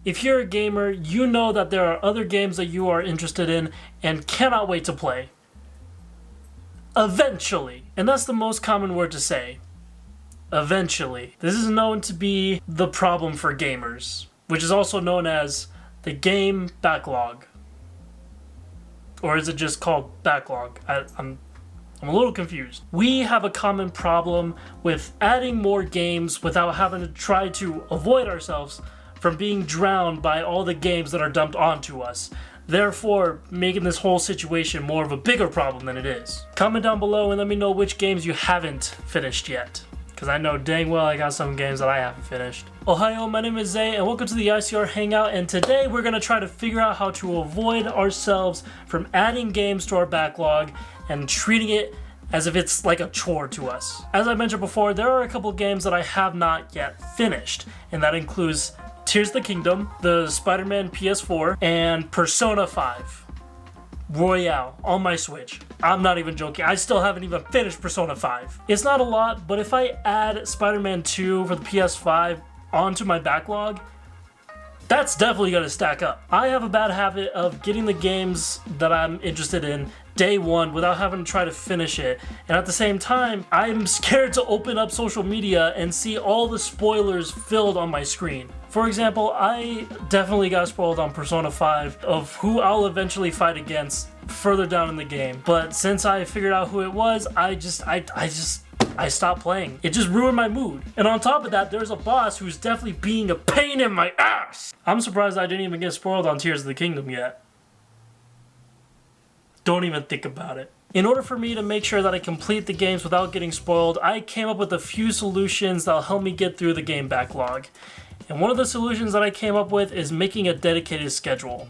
If you're a gamer, you know that there are other games that you are interested in and cannot wait to play. Eventually. And that's the most common word to say. Eventually. This is known to be the problem for gamers, which is also known as the game backlog. Or is it just called backlog? I'm a little confused. We have a common problem with adding more games without having to try to avoid ourselves from being drowned by all the games that are dumped onto us, therefore making this whole situation more of a bigger problem than it is. Comment down below and let me know which games you haven't finished yet, because I know dang well I got some games that I haven't finished. Ohio, my name is Zay and welcome to the ICR Hangout, and today we're going to try to figure out how to avoid ourselves from adding games to our backlog and treating it as if it's like a chore to us. As I mentioned before, there are a couple games that I have not yet finished, and that includes Tears of the Kingdom, the Spider-Man PS4, and Persona 5 Royale on my Switch. I'm not even joking, I still haven't even finished Persona 5. It's not a lot, but if I add Spider-Man 2 for the PS5 onto my backlog, that's definitely gonna stack up. I have a bad habit of getting the games that I'm interested in day one without having to try to finish it, and at the same time I'm scared to open up social media and see all the spoilers filled on my screen. For example, I definitely got spoiled on Persona 5 of who I'll eventually fight against further down in the game, but since I figured out who it was, I stopped playing. It just ruined my mood. And on top of that, there's a boss who's definitely being a pain in my ass. I'm surprised I didn't even get spoiled on Tears of the Kingdom yet. Don't even think about it. In order for me to make sure that I complete the games without getting spoiled, I came up with a few solutions that'll help me get through the game backlog. And one of the solutions that I came up with is making a dedicated schedule.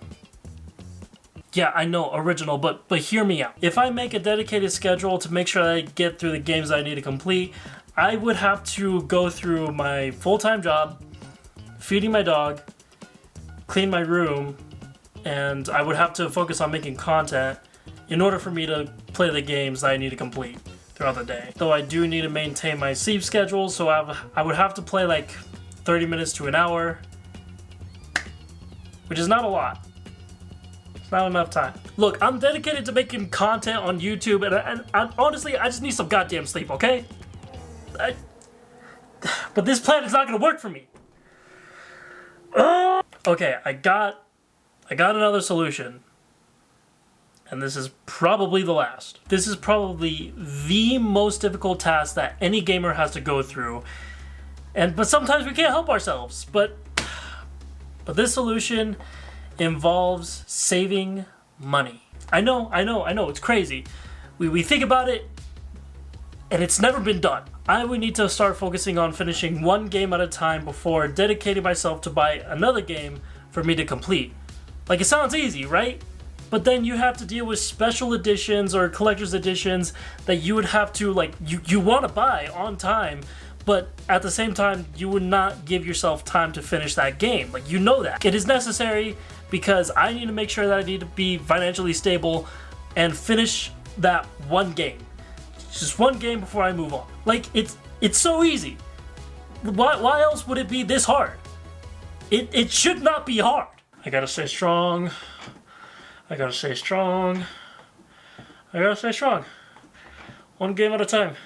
Yeah, I know, original, but hear me out. If I make a dedicated schedule to make sure that I get through the games that I need to complete, I would have to go through my full-time job, feeding my dog, clean my room, and I would have to focus on making content in order for me to play the games that I need to complete throughout the day. Though I do need to maintain my sleep schedule, so I would have to play like 30 minutes to an hour, which is not a lot. It's not enough time. Look, I'm dedicated to making content on YouTube, and honestly, I just need some goddamn sleep, okay? But this plan is not gonna work for me. Okay, I got another solution. And this is probably the last. This is probably the most difficult task that any gamer has to go through. But sometimes we can't help ourselves. But this solution involves saving money. I know, it's crazy. We think about it, and it's never been done. I would need to start focusing on finishing one game at a time before dedicating myself to buy another game for me to complete. Like, it sounds easy, right? But then you have to deal with special editions or collector's editions that you would have to, like, you want to buy on time, but at the same time, you would not give yourself time to finish that game. Like, you know that. It is necessary because I need to make sure that I need to be financially stable and finish that one game. Just one game before I move on. Like, it's so easy. Why else would it be this hard? It should not be hard. I gotta stay strong. I gotta stay strong. I gotta stay strong. One game at a time.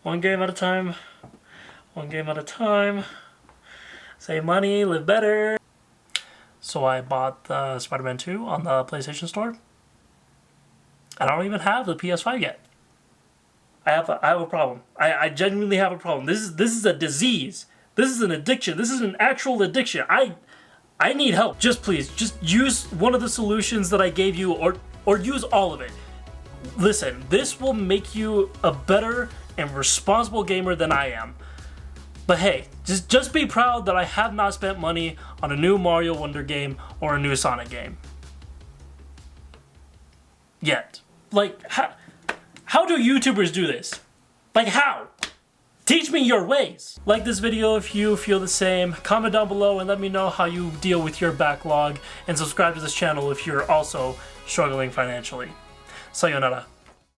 One game at a time. One game at a time. Save money, live better. So I bought the Spider-Man 2 on the PlayStation Store. I don't even have the PS5 yet. I have a problem. I genuinely have a problem. This is a disease. This is an addiction. This is an actual addiction. I need help. Just please, just use one of the solutions that I gave you, or use all of it. Listen, this will make you a better and responsible gamer than I am. But hey, just be proud that I have not spent money on a new Mario Wonder game or a new Sonic game. Yet. Like, how do YouTubers do this? Like, how? Teach me your ways. Like this video if you feel the same. Comment down below and let me know how you deal with your backlog. And subscribe to this channel if you're also struggling financially. Sayonara.